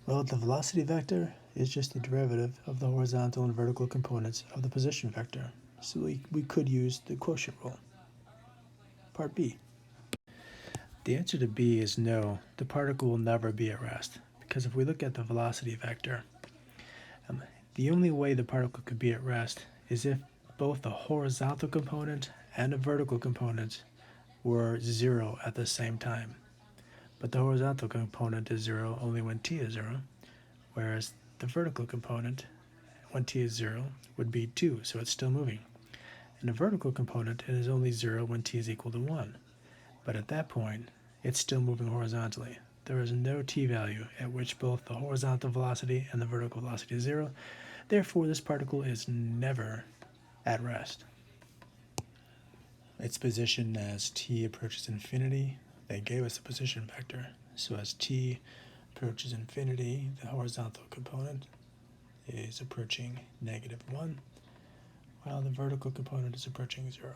Well, the velocity vector is just the derivative of the horizontal and vertical components of the position vector. So we could use the quotient rule. Part B. The answer to B is no, the particle will never be at rest. Because if we look at the velocity vector, the only way the particle could be at rest is if both the horizontal component and the vertical component were 0 at the same time. But the horizontal component is 0 only when t is 0, whereas the vertical component, when t is 0, would be 2, so it's still moving. And the vertical component is only 0 when t is equal to 1. But at that point, it's still moving horizontally. There is no t value at which both the horizontal velocity and the vertical velocity is 0. Therefore, this particle is never at rest. Its position as t approaches infinity, they gave us a position vector. So as t approaches infinity, the horizontal component is approaching -1, while the vertical component is approaching 0.